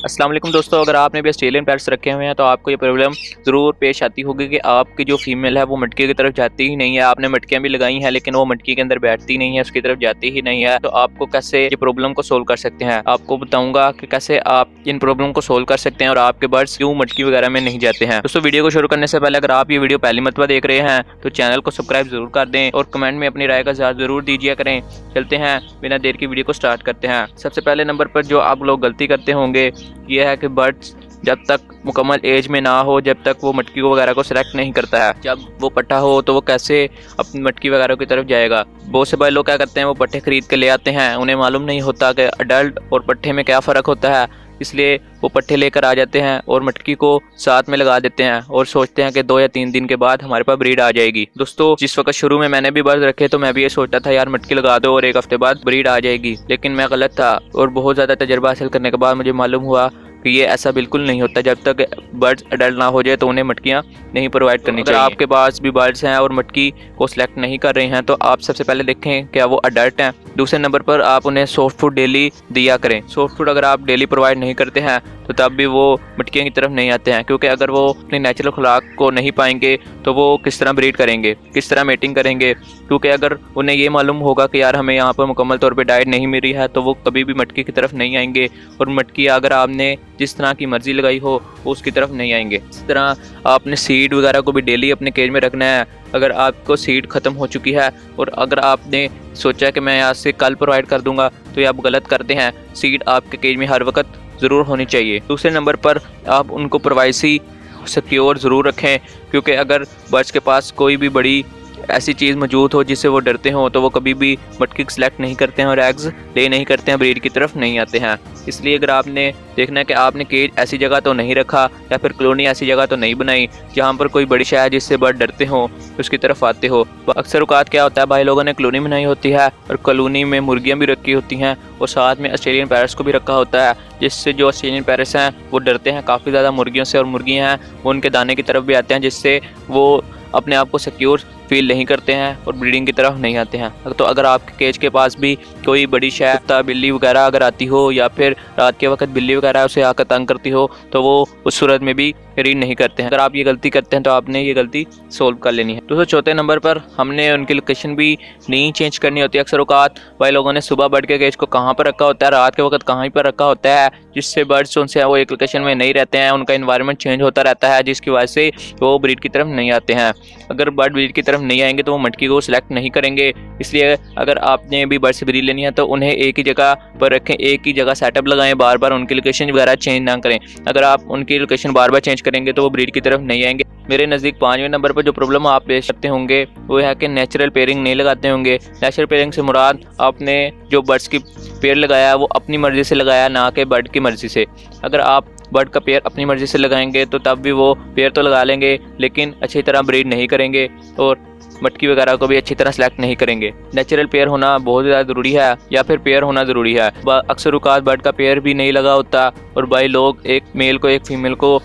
अस्सलाम वालेकुम दोस्तों, अगर आपने भी ऑस्ट्रेलियन पैट्स रखे हुए हैं तो आपको ये प्रॉब्लम ज़रूर पेश आती होगी कि आपकी जो फीमेल है वो मटकी की तरफ जाती ही नहीं है। आपने मटकियाँ भी लगाई हैं लेकिन वो मटकी के अंदर बैठती नहीं है, उसकी तरफ जाती ही नहीं है। तो आपको कैसे ये प्रॉब्लम को सोल्व कर सकते हैं, आपको बताऊंगा कि कैसे आप इन प्रॉब्लम को सोल्व कर सकते हैं और आपके बर्ड्स क्यों मटकी वगैरह में नहीं जाते हैं। दोस्तों, वीडियो को शुरू करने से पहले अगर आप ये वीडियो पहली मरतबा देख रहे हैं तो चैनल को सब्सक्राइब जरूर कर दें और कमेंट में अपनी राय का इज़हार जरूर दीजिए करें। चलते हैं, बिना देर की वीडियो को स्टार्ट करते हैं। सबसे पहले नंबर पर जो आप लोग गलती करते होंगे ये है कि बर्ड्स जब तक मुकम्मल एज में ना हो, जब तक वो मटकी वगैरह को सिलेक्ट नहीं करता है, जब वो पट्ठा हो तो वो कैसे अपनी मटकी वगैरह की तरफ जाएगा। बहुत से भाई लोग क्या करते हैं, वो पट्ठे खरीद के ले आते हैं, उन्हें मालूम नहीं होता कि अडल्ट और पट्ठे में क्या फ़र्क होता है, इसलिए वो पट्ठे लेकर आ जाते हैं और मटकी को साथ में लगा देते हैं और सोचते हैं कि 2 या 3 दिन के बाद हमारे पास ब्रीड आ जाएगी। दोस्तों, जिस वक्त शुरू में मैंने भी बर्ड रखे तो मैं भी ये सोचता था यार मटकी लगा दो और 1 हफ्ते बाद ब्रीड आ जाएगी, लेकिन मैं गलत था और बहुत ज़्यादा तजर्बा हासिल करने के बाद मुझे मालूम हुआ कि ये ऐसा बिल्कुल नहीं होता। जब तक बर्ड्स अडल्ट ना हो जाए तो उन्हें मटकियाँ नहीं प्रोवाइड करनी चाहिए। अगर आपके पास भी बर्ड्स हैं और मटकी को सिलेक्ट नहीं कर रहे हैं तो आप सबसे पहले देखें क्या वो अडल्ट हैं। दूसरे नंबर पर आप उन्हें सॉफ्ट फूड डेली दिया करें। सॉफ्ट फूड अगर आप डेली प्रोवाइड नहीं करते हैं तो तब भी वो मटकियों की तरफ नहीं आते हैं, क्योंकि अगर वो अपनी नेचुरल खुराक को नहीं पाएंगे तो वो किस तरह ब्रीड करेंगे, किस तरह मेटिंग करेंगे। क्योंकि अगर उन्हें ये मालूम होगा कि यार हमें यहाँ पर मुकम्मल तौर पे डाइट नहीं मिल रही है तो वो कभी भी मटकी की तरफ नहीं आएंगे और मटकी अगर आपने जिस तरह की मर्जी लगाई हो वो उसकी तरफ नहीं आएंगे। इस तरह आपने सीड वगैरह को भी डेली अपने केज में रखना है। अगर आपको सीड ख़त्म हो चुकी है और अगर आपने सोचा कि मैं आज से कल प्रोवाइड कर दूंगा तो ये आप गलत करते हैं। सीड आपके केज में हर वक्त ज़रूर होनी चाहिए। दूसरे नंबर पर आप उनको प्राइवेसी सिक्योर ज़रूर रखें, क्योंकि अगर बर्ड्स के पास कोई भी बड़ी ऐसी चीज़ मौजूद हो जिससे वो डरते हों तो वो कभी भी मटकी सेलेक्ट नहीं करते हैं और एग्स ले नहीं करते हैं, ब्रीड की तरफ नहीं आते हैं। इसलिए अगर आपने देखना है कि आपने केज ऐसी जगह तो नहीं रखा या फिर कॉलोनी ऐसी जगह तो नहीं बनाई जहाँ पर कोई बड़ी शय जिससे बर्ड डरते हों उसकी तरफ आते हो। अक्सर औकात क्या होता है, भाई लोगों ने कॉलोनी बनाई होती है और कॉलोनी में मुर्गियाँ भी रखी होती हैं और साथ में ऑस्ट्रेलियन पैरट्स को भी रखा होता है, जिससे जो ऑस्ट्रेलियन पैरट्स हैं वो डरते हैं काफ़ी ज़्यादा मुर्गियों से और मुर्गियाँ हैं वो उनके दाने की तरफ भी आते हैं, जिससे वो अपने आप को सिक्योर फील नहीं करते हैं और ब्रीडिंग की तरफ नहीं आते हैं। तो अगर आपके केज के पास भी कोई बड़ी शय कुत्ता बिल्ली वगैरह अगर आती हो या फिर रात के वक्त बिल्ली वगैरह उसे आकर तंग करती हो तो वो उस सूरत में भी ब्रीड नहीं करते हैं। अगर आप ये गलती करते हैं तो आपने ये गलती सोल्व कर लेनी है। दोस्तों, चौथे नंबर पर हमने उनकी लोकेशन भी नहीं चेंज करनी होती। अक्सर औकात भाई लोगों ने सुबह बर्ड के केज को कहाँ पर रखा होता है, रात के वक्त कहाँ पर रखा होता है, जिससे बर्ड्स उनसे वो एक लोकेशन में नहीं रहते हैं, उनका इन्वायरमेंट चेंज होता रहता है, जिसकी वजह से वो ब्रीड की तरफ नहीं आते हैं। अगर बर्ड ब्रीड की तरफ नहीं आएंगे तो वो मटकी को सिलेक्ट नहीं करेंगे। इसलिए अगर आपने भी बर्ड से ब्रीड लेनी है तो उन्हें एक ही जगह पर रखें, एक ही जगह सेटअप लगाएं, बार बार उनकी लोकेशन वगैरह चेंज ना करें। अगर आप उनकी लोकेशन बार बार चेंज करेंगे तो वो ब्रीड की तरफ नहीं आएंगे। मेरे नज़दीक 5वें नंबर पर जो प्रॉब्लम आप पेश करते होंगे वो है कि नेचुरल पेयरिंग नहीं लगाते होंगे। नेचुरल पेयरिंग से मुराद आपने जो बर्ड्स की पेयर लगाया वो अपनी मर्ज़ी से लगाया, ना कि बर्ड की मर्ज़ी से। अगर आप बर्ड का पेयर अपनी मर्ज़ी से लगाएंगे तो तब भी वो पेयर तो लगा लेंगे लेकिन अच्छी तरह ब्रीड नहीं करेंगे और मटकी वगैरह को भी अच्छी तरह सेलेक्ट नहीं करेंगे। नेचुरल पेयर होना बहुत ज़्यादा ज़रूरी है या फिर पेयर होना ज़रूरी है। अक्सर औकात बर्ड का पेयर भी नहीं लगा होता और भाई लोग एक मेल को एक फीमेल को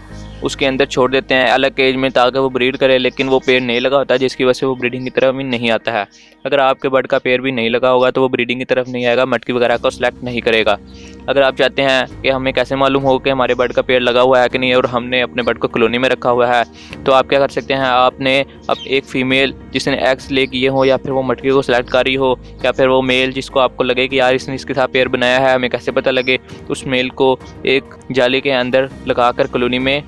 उसके अंदर छोड़ देते हैं अलग केज में ताकि वो ब्रीड करे, लेकिन वो पेयर नहीं लगा होता जिसकी वजह से वो ब्रीडिंग की तरफ भी नहीं आता है। अगर आपके बर्ड का पेयर भी नहीं लगा होगा तो वो ब्रीडिंग की तरफ नहीं आएगा, मटकी वगैरह को सिलेक्ट नहीं करेगा। अगर आप चाहते हैं कि हमें कैसे मालूम हो कि हमारे बर्ड का पेयर लगा हुआ है कि नहीं और हमने अपने बर्ड को कॉलोनी में रखा हुआ है, तो आप क्या कर सकते हैं, आपने अब एक फ़ीमेल जिसने एग्स ले किए हो या फिर वो मटकी को सिलेक्ट करी हो या फिर वो मेल जिसको आपको लगे कि यार इसने इसके साथ पेयर बनाया है हमें कैसे पता लगे, उस मेल को एक जाली के अंदर लगा कर कॉलोनी में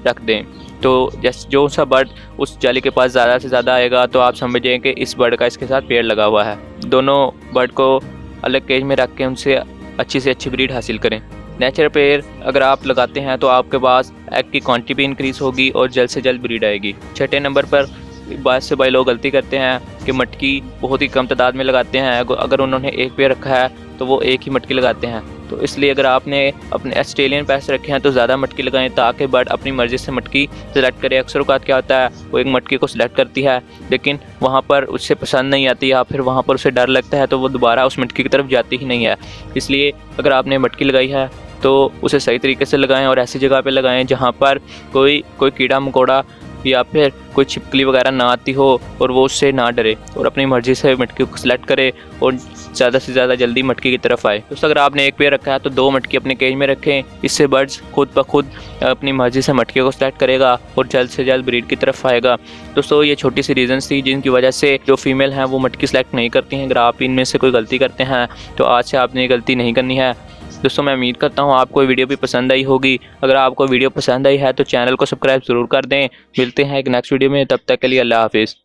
रख दें। तो जैसे जो सा बर्ड उस जाली के पास ज़्यादा से ज़्यादा आएगा तो आप समझें कि इस बर्ड का इसके साथ पेयर लगा हुआ है। दोनों बर्ड को अलग केज में रख के उनसे अच्छी से अच्छी ब्रीड हासिल करें। नेचुरल पेयर अगर आप लगाते हैं तो आपके पास एग की क्वांटिटी भी इंक्रीज़ होगी और जल्द से जल्द ब्रीड आएगी। छठे नंबर पर बहुत से भाई लोग गलती करते हैं कि मटकी बहुत ही कम तादाद में लगाते हैं। अगर उन्होंने एक पेयर रखा है तो वो एक ही मटकी लगाते हैं। तो इसलिए अगर आपने अपने ऑस्ट्रेलियन पैट्स रखे हैं तो ज़्यादा मटकी लगाएं ताकि बर्ड अपनी मर्ज़ी से मटकी सेलेक्ट करे। अक्सर औकात क्या होता है, वो एक मटकी को सिलेक्ट करती है लेकिन वहाँ पर उससे पसंद नहीं आती या फिर वहाँ पर उसे डर लगता है तो वो दोबारा उस मटकी की तरफ जाती ही नहीं है। इसलिए अगर आपने मटकी लगाई है तो उसे सही तरीके से लगाएं और ऐसी जगह पे लगाएं जहाँ पर कोई कीड़ा मकोड़ा या फिर कोई छिपकली वगैरह ना आती हो और वो उससे ना डरे और अपनी मर्ज़ी से मटकी को सिलेक्ट करे और ज़्यादा से ज़्यादा जल्दी मटकी की तरफ आए। दोस्तों अगर आपने एक पेयर रखा है तो 2 मटकी अपने केज में रखें, इससे बर्ड्स खुद ब खुद अपनी मर्ज़ी से मटकी को सिलेक्ट करेगा और जल्द से जल्द ब्रीड की तरफ आएगा। दोस्तों ये छोटी सी रीज़न्स थी जिनकी वजह से जो फीमेल हैं वो मटकी सेलेक्ट नहीं करती हैं। अगर आप इनमें से कोई गलती करते हैं तो आज से आपने ये गलती नहीं करनी है। दोस्तों मैं उम्मीद करता हूँ आपको वीडियो भी पसंद आई होगी। अगर आपको वीडियो पसंद आई है तो चैनल को सब्सक्राइब ज़रूर कर दें। मिलते हैं एक नेक्स्ट वीडियो में, तब तक के लिए अल्लाह हाफिज़।